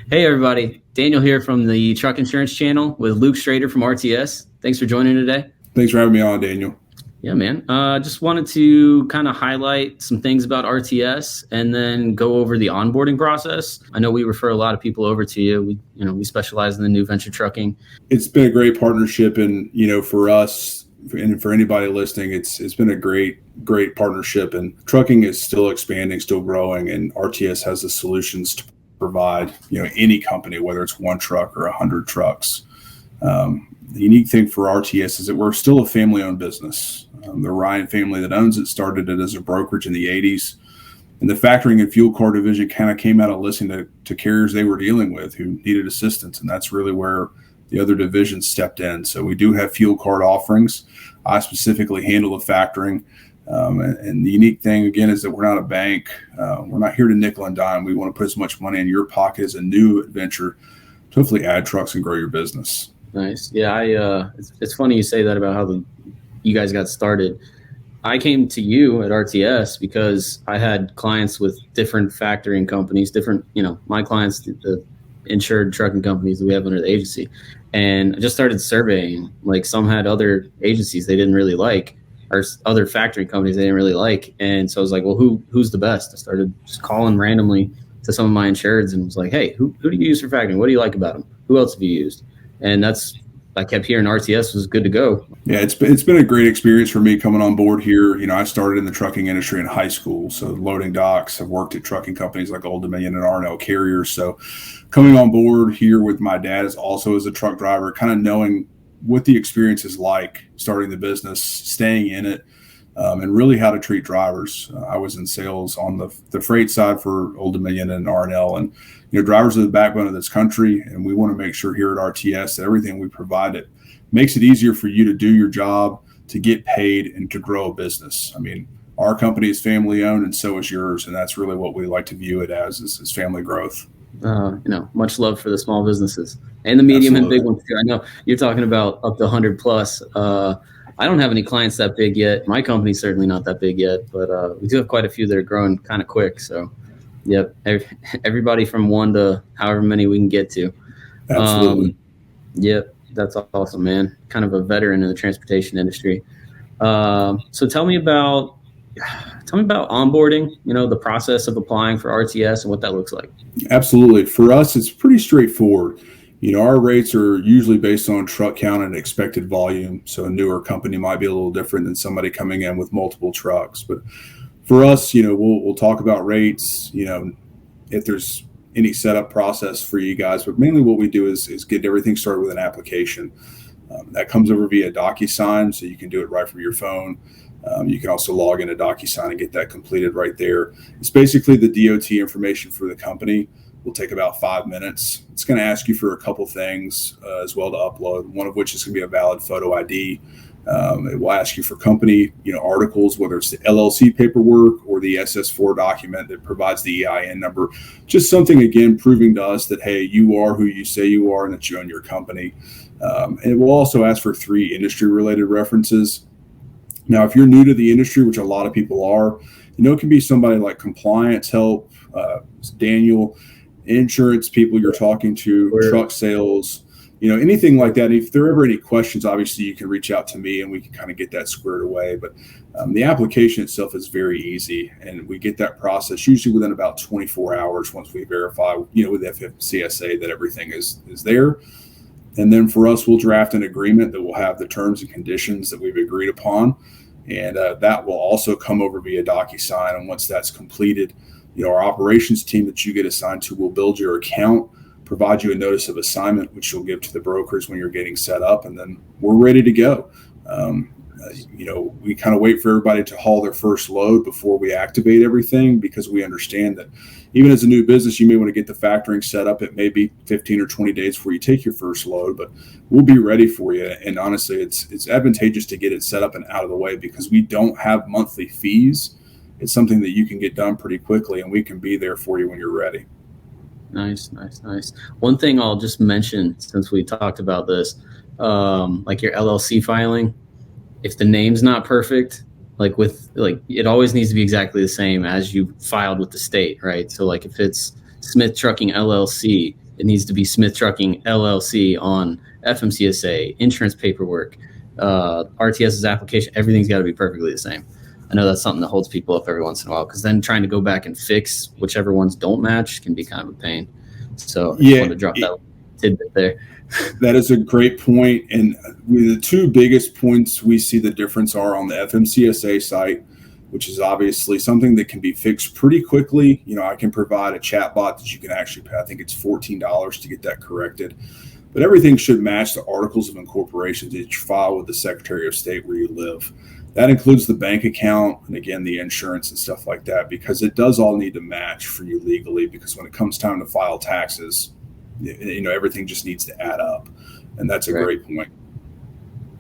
Hey, everybody. Daniel here from the Truck Insurance Channel with Luke Strader from RTS. Thanks for joining today. Thanks for having me on, Daniel. Yeah, man. Just wanted to kind of highlight some things about RTS and then go over the onboarding process. I know we refer a lot of people over to you. We specialize in the new venture trucking. It's been a great partnership, and for us and for anybody listening, it's been a great partnership. And trucking is still expanding, still growing, and RTS has the solutions to provide any company, whether it's one truck or 100 trucks. The unique thing for RTS is that we're still a family-owned business. The Ryan family that owns it started it as a brokerage in the 80s. And the factoring and fuel card division kind of came out of listening to carriers they were dealing with who needed assistance. And that's really where the other divisions stepped in. So we do have fuel card offerings. I specifically handle the factoring. And the unique thing, again, is that we're not a bank. We're not here to nickel and dime. We want to put as much money in your pocket as a new adventure to hopefully add trucks and grow your business. Nice. Yeah, it's funny you say that about how you guys got started. I came to you at RTS because I had clients with different factoring companies, my clients, the insured trucking companies that we have under the agency. And I just started surveying, like some had other agencies they didn't really like, or other factoring companies they didn't really like. And so I was like, well, who's the best? I started just calling randomly to some of my insureds and was like, hey, who do you use for factoring? What do you like about them? Who else have you used? And I kept hearing RTS was good to go. Yeah, it's been a great experience for me coming on board here. I started in the trucking industry in high school, so loading docks. I've worked at trucking companies like Old Dominion and R&L Carriers. So coming on board here with my dad as a truck driver, kind of knowing what the experience is like starting the business, staying in it, and really how to treat drivers. I was in sales on the freight side for Old Dominion and R&L, and drivers are the backbone of this country, and we want to make sure here at RTS that everything we provide it makes it easier for you to do your job, to get paid, and to grow a business. I mean, our company is family owned, and so is yours, and that's really what we like to view it as is family growth. Much love for the small businesses and the medium Absolutely. and big ones too. I know you're talking about up to 100 plus. I don't have any clients that big yet. My company's certainly not that big yet, but we do have quite a few that are growing kind of quick. So, yep, everybody from one to however many we can get to. Absolutely. Yep, that's awesome, man. Kind of a veteran in the transportation industry. So tell me about onboarding, the process of applying for RTS and what that looks like. Absolutely. For us, it's pretty straightforward. Our rates are usually based on truck count and expected volume. So a newer company might be a little different than somebody coming in with multiple trucks. But for us, we'll talk about rates, if there's any setup process for you guys. But mainly what we do is get everything started with an application. That comes over via DocuSign, so you can do it right from your phone. You can also log into DocuSign and get that completed right there. It's basically the DOT information for the company. Will take about 5 minutes. It's going to ask you for a couple things as well to upload, one of which is going to be a valid photo ID. It will ask you for company, articles, whether it's the LLC paperwork or the SS4 document that provides the EIN number. Just something, again, proving to us that, hey, you are who you say you are and that you own your company. And it will also ask for 3 industry-related references. Now, if you're new to the industry, which a lot of people are, it can be somebody like compliance help, Daniel, insurance people you're talking to, truck sales, anything like that. If there are ever any questions, obviously you can reach out to me and we can kind of get that squared away. But the application itself is very easy, and we get that process usually within about 24 hours once we verify, with FMCSA that everything is there. And then for us, we'll draft an agreement that will have the terms and conditions that we've agreed upon. And that will also come over via DocuSign. And once that's completed, our operations team that you get assigned to will build your account, provide you a notice of assignment, which you'll give to the brokers when you're getting set up. And then we're ready to go. We kind of wait for everybody to haul their first load before we activate everything, because we understand that even as a new business, you may want to get the factoring set up. It may be 15 or 20 days before you take your first load, but we'll be ready for you. And honestly, it's advantageous to get it set up and out of the way because we don't have monthly fees. It's something that you can get done pretty quickly, and we can be there for you when you're ready. Nice. One thing I'll just mention, since we talked about this, like your LLC filing, if the name's not perfect, it always needs to be exactly the same as you filed with the state, right? So like if it's Smith Trucking LLC, it needs to be Smith Trucking LLC on FMCSA, insurance paperwork, RTS's application. Everything's got to be perfectly the same. I know that's something that holds people up every once in a while, because then trying to go back and fix whichever ones don't match can be kind of a pain. So I just wanted to drop that tidbit there. That is a great point. And the two biggest points we see the difference are on the FMCSA site, which is obviously something that can be fixed pretty quickly. I can provide a chat bot that you can actually pay. I think it's $14 to get that corrected. But everything should match the articles of incorporation that you file with the Secretary of State where you live. That includes the bank account and, again, the insurance and stuff like that, because it does all need to match for you legally, because when it comes time to file taxes, everything just needs to add up. And that's a great point.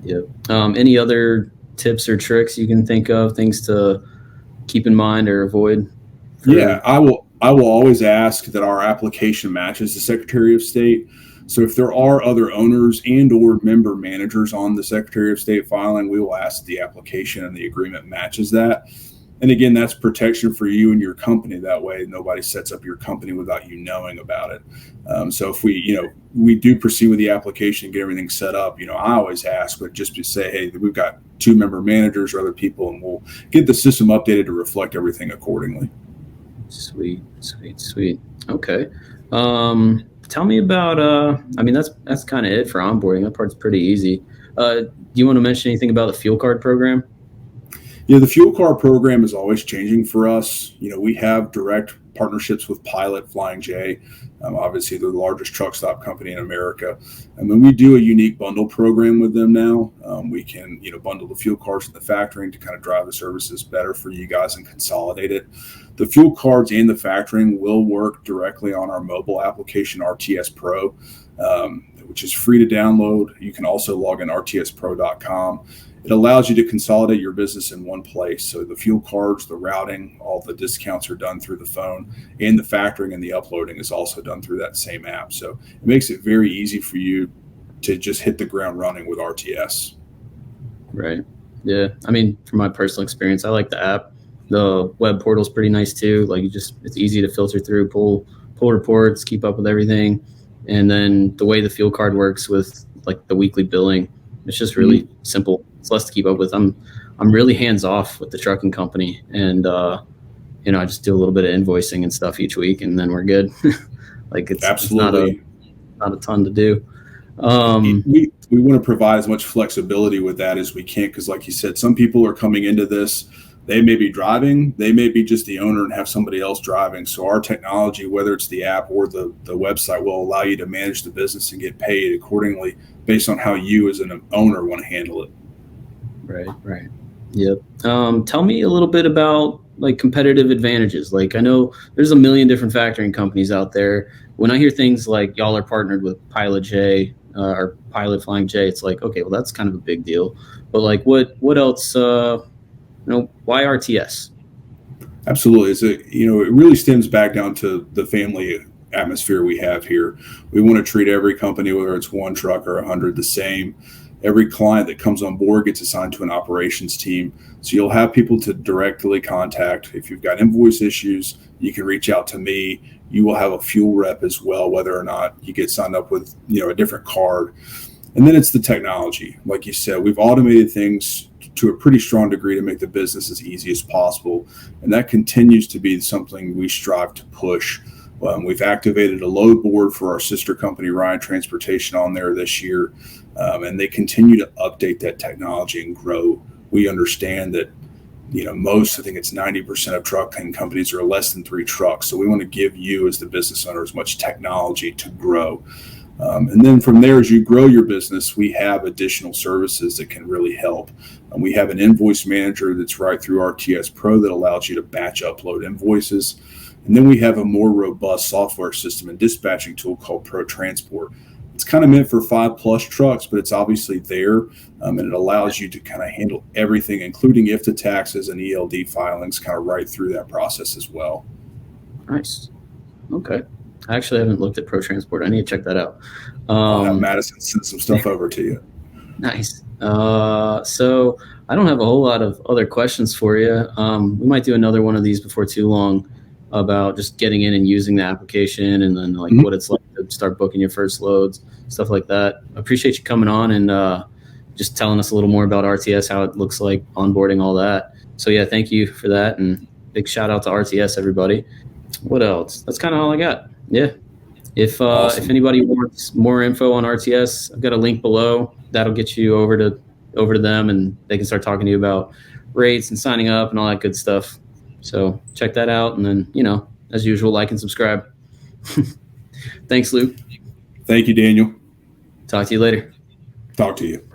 Yep. Any other tips or tricks you can think of, things to keep in mind or avoid? Yeah, I will always ask that our application matches the Secretary of State. So if there are other owners and or member managers on the Secretary of State filing, we will ask the application and the agreement matches that. And again, that's protection for you and your company. That way, nobody sets up your company without you knowing about it. So if we do proceed with the application and get everything set up, I always ask, but just to say, hey, we've got 2 member managers or other people, and we'll get the system updated to reflect everything accordingly. Sweet. Okay. Tell me about, that's kind of it for onboarding. That part's pretty easy. Do you want to mention anything about the fuel card program? Yeah, the fuel card program is always changing for us. We have direct partnerships with Pilot, Flying J. Obviously, they're the largest truck stop company in America. And when we do a unique bundle program with them now, we can, bundle the fuel cards and the factoring to kind of drive the services better for you guys and consolidate it. The fuel cards and the factoring will work directly on our mobile application, RTS Pro, which is free to download. You can also log in rtspro.com. It allows you to consolidate your business in one place. So the fuel cards, the routing, all the discounts are done through the phone, and the factoring and the uploading is also done through that same app. So it makes it very easy for you to just hit the ground running with RTS. Right. Yeah. From my personal experience, I like the app. The web portal is pretty nice too. It's easy to filter through, pull reports, keep up with everything. And then the way the fuel card works with the weekly billing, it's just really simple. It's less to keep up with. I'm really hands off with the trucking company, and I just do a little bit of invoicing and stuff each week, and then we're good. Absolutely. It's not a ton to do. We want to provide as much flexibility with that as we can, because like you said, some people are coming into this. They may be driving, they may be just the owner and have somebody else driving. So our technology, whether it's the app or the website, will allow you to manage the business and get paid accordingly based on how you as an owner want to handle it. Right. Yep. Tell me a little bit about competitive advantages. I know there's a million different factoring companies out there. When I hear things like y'all are partnered with Pilot J or Pilot Flying J, it's okay, well, that's kind of a big deal. But what else? Why RTS? Absolutely. It really stems back down to the family atmosphere we have here. We want to treat every company, whether it's 1 truck or 100, the same. Every client that comes on board gets assigned to an operations team. So you'll have people to directly contact. If you've got invoice issues, you can reach out to me. You will have a fuel rep as well, whether or not you get signed up with a different card. And then it's the technology. Like you said, we've automated things to a pretty strong degree to make the business as easy as possible. And that continues to be something we strive to push. We've activated a load board for our sister company, Ryan Transportation, on there this year. And they continue to update that technology and grow. We understand that, I think it's 90% of trucking companies are less than 3 trucks. So we want to give you as the business owner as much technology to grow. And then from there, as you grow your business, we have additional services that can really help. We have an invoice manager that's right through RTS Pro that allows you to batch upload invoices. And then we have a more robust software system and dispatching tool called Pro Transport. It's kind of meant for 5+ trucks, but it's obviously there. And it allows you to kind of handle everything, including IFTA taxes and ELD filings, kind of right through that process as well. Nice. Okay. I actually haven't looked at Pro Transport. I need to check that out. I'll have Madison send some stuff over to you. Nice. So I don't have a whole lot of other questions for you. We might do another one of these before too long about just getting in and using the application, and then what it's like to start booking your first loads, stuff like that. I appreciate you coming on and just telling us a little more about RTS, how it looks like, onboarding, all that. So yeah, thank you for that, and big shout out to RTS, everybody. What else? That's kind of all I got. Yeah. If Awesome. if anybody wants more info on RTS, I've got a link below that'll get you over to them, and they can start talking to you about rates and signing up and all that good stuff. So check that out, and then as usual, like and subscribe. Thanks, Luke. Thank you, Daniel. Talk to you later. Talk to you.